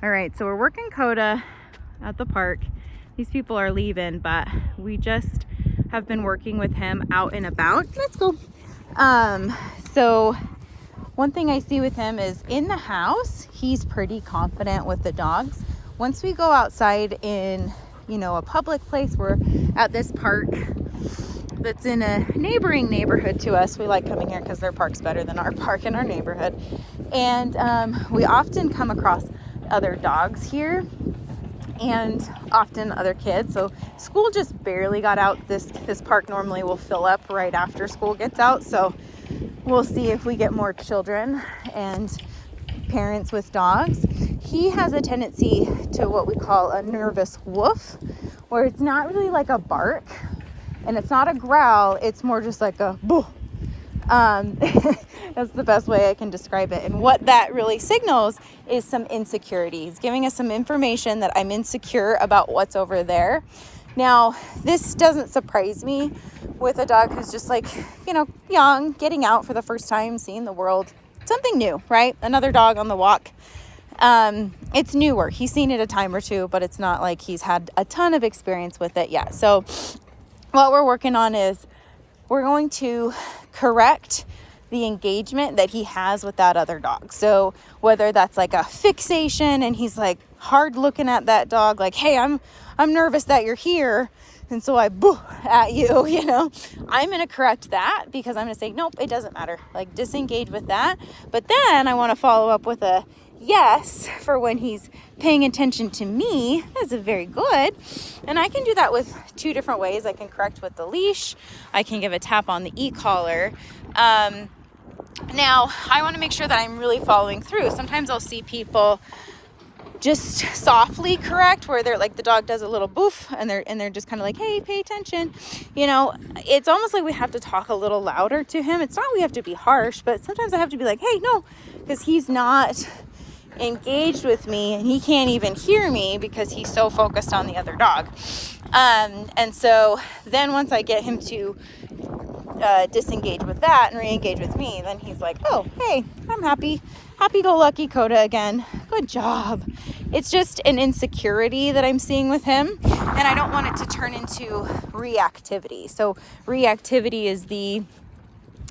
All right, so we're working Koda at the park. These people are leaving, but we just have been working with him out and about. Let's go. So one thing I see with him is in the house, he's pretty confident with the dogs. Once we go outside in, a public place, we're at this park that's in a neighboring neighborhood to us. We like coming here because their park's better than our park in our neighborhood. And we often come across other dogs here and often other kids. So school just barely got out. This park normally will fill up right after school gets out. So we'll see if we get more children and parents with dogs. He has a tendency to what we call a nervous woof, where it's not really like a bark and it's not a growl. It's more just like a boo. That's the best way I can describe it. And what that really signals is some insecurity. He's giving us some information that I'm insecure about what's over there. Now, this doesn't surprise me with a dog who's just like, young, getting out for the first time, seeing the world, something new, right? Another dog on the walk. It's newer. He's seen it a time or two, but it's not like he's had a ton of experience with it yet. So what we're working on is we're going to correct the engagement that he has with that other dog. So whether that's like a fixation and he's like hard looking at that dog, like, hey, I'm nervous that you're here. And so I boo at you, I'm going to correct that because I'm going to say, nope, it doesn't matter. Like disengage with that. But then I want to follow up with a yes for when he's paying attention to me. That's very good. And I can do that with two different ways. I can correct with the leash. I can give a tap on the e-collar. Now I want to make sure that I'm really following through. Sometimes I'll see people just softly correct where they're like, the dog does a little boof and they're just kind of like, hey, pay attention. It's almost like we have to talk a little louder to him. It's not we have to be harsh, but sometimes I have to be like, hey, no, because he's not engaged with me and he can't even hear me because he's so focused on the other dog. And so then once I get him to disengage with that and re-engage with me, then he's like, oh, hey, I'm happy-go-lucky Koda again. Good job. It's just an insecurity that I'm seeing with him, and I don't want it to turn into reactivity. So reactivity is the,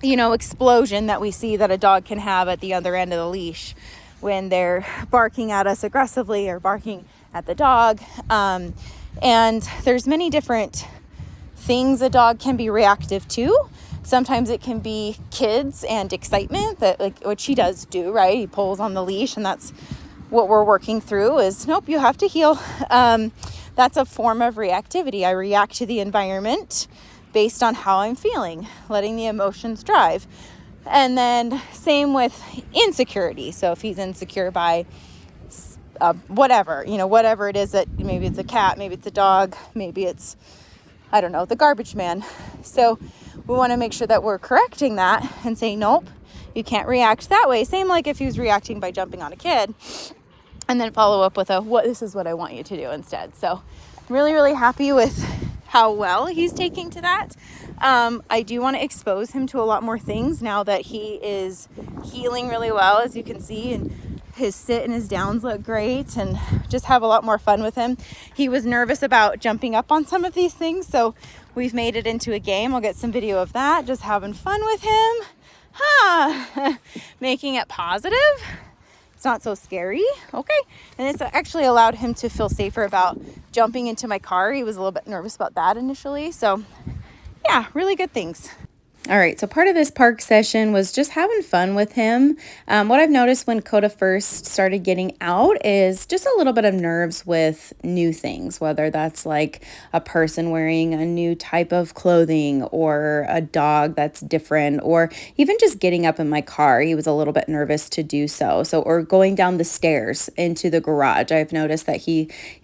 explosion that we see that a dog can have at the other end of the leash when they're barking at us aggressively or barking at the dog. And there's many different things a dog can be reactive to. Sometimes it can be kids and excitement, that like what she does do, right? He pulls on the leash, and that's what we're working through is, nope, you have to heel. That's a form of reactivity. I react to the environment based on how I'm feeling, letting the emotions drive. And then same with insecurity. So if he's insecure by whatever it is, that maybe it's a cat, maybe it's a dog, maybe it's, I don't know, the garbage man. So we want to make sure that we're correcting that and saying, nope, you can't react that way. Same like if he was reacting by jumping on a kid, and then follow up with this is what I want you to do instead. So I'm really, really happy with how well he's taking to that. I do want to expose him to a lot more things now that he is healing really well, as you can see, and his sit and his downs look great, and just have a lot more fun with him. He was nervous about jumping up on some of these things, so we've made it into a game. I'll get some video of that, just having fun with him. Making it positive. It's not so scary. Okay. And it's actually allowed him to feel safer about jumping into my car. He was a little bit nervous about that initially. So yeah, really good things. All right, so part of this park session was just having fun with him. What I've noticed when Koda first started getting out is just a little bit of nerves with new things, whether that's like a person wearing a new type of clothing or a dog that's different, or even just getting up in my car. He was a little bit nervous to do so. Or going down the stairs into the garage. I've noticed that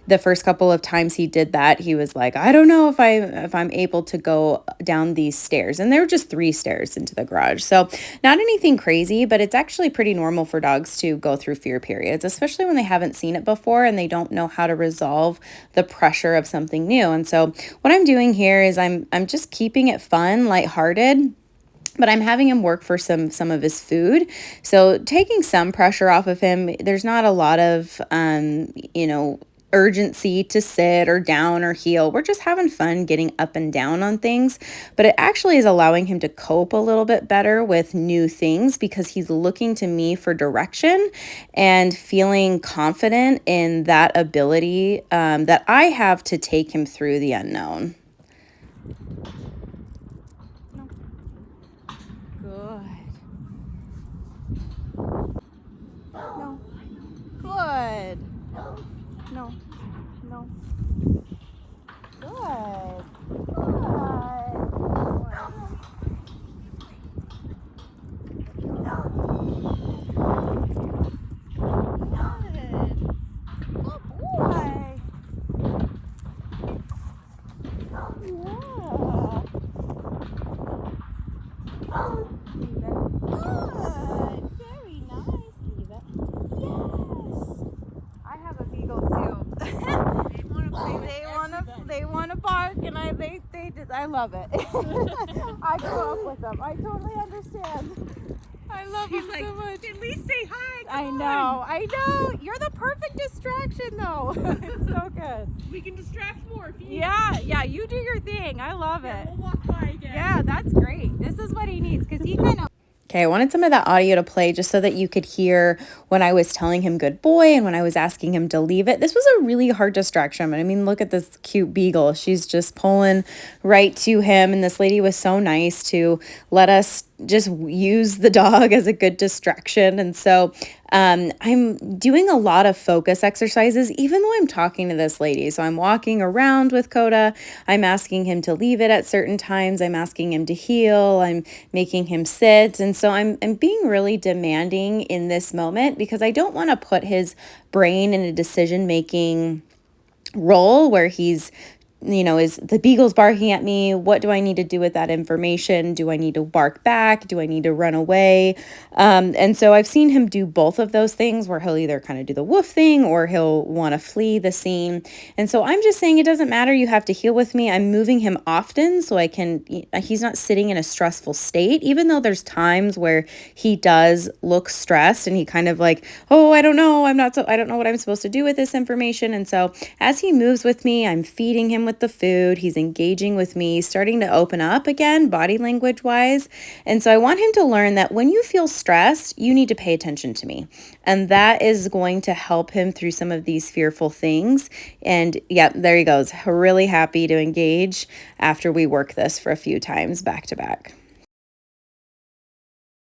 the first couple of times he did that, he was like, I don't know if I'm able to go down these stairs. And they were just 3 stairs into the garage. So not anything crazy, but it's actually pretty normal for dogs to go through fear periods, especially when they haven't seen it before and they don't know how to resolve the pressure of something new. And so what I'm doing here is I'm just keeping it fun, lighthearted. but I'm having him work for some of his food. So taking some pressure off of him. There's not a lot of, urgency to sit or down or heel. We're just having fun getting up and down on things, but it actually is allowing him to cope a little bit better with new things because he's looking to me for direction and feeling confident in that ability that I have to take him through the unknown. Good. No. Good. No. No. Good. They want to bark, and I love it. I grew up with them. I totally understand. I love them so much. At least say hi. I know. You're the perfect distraction, though. It's so good. We can distract more if you. Yeah. You do your thing. I love it. We'll walk by again. Yeah, that's great. This is what he needs because he kind of. Okay, I wanted some of that audio to play just so that you could hear when I was telling him good boy and when I was asking him to leave it. This was a really hard distraction. I mean, look at this cute beagle. She's just pulling right to him. And this lady was so nice to let us just use the dog as a good distraction. And so I'm doing a lot of focus exercises, even though I'm talking to this lady. So I'm walking around with Koda. I'm asking him to leave it at certain times. I'm asking him to heel. I'm making him sit. And so I'm being really demanding in this moment because I don't want to put his brain in a decision-making role where he's is the beagle's barking at me? What do I need to do with that information? Do I need to bark back? Do I need to run away? And so I've seen him do both of those things where he'll either kind of do the woof thing or he'll want to flee the scene. And so I'm just saying it doesn't matter. You have to heel with me. I'm moving him often so he's not sitting in a stressful state, even though there's times where he does look stressed and he kind of like, oh, I don't know. I don't know what I'm supposed to do with this information. And so as he moves with me, I'm feeding him with the food. He's engaging with me, starting to open up again, body language wise. And so I want him to learn that when you feel stressed, you need to pay attention to me. And that is going to help him through some of these fearful things. And yeah, there he goes. Really happy to engage after we work this for a few times back to back.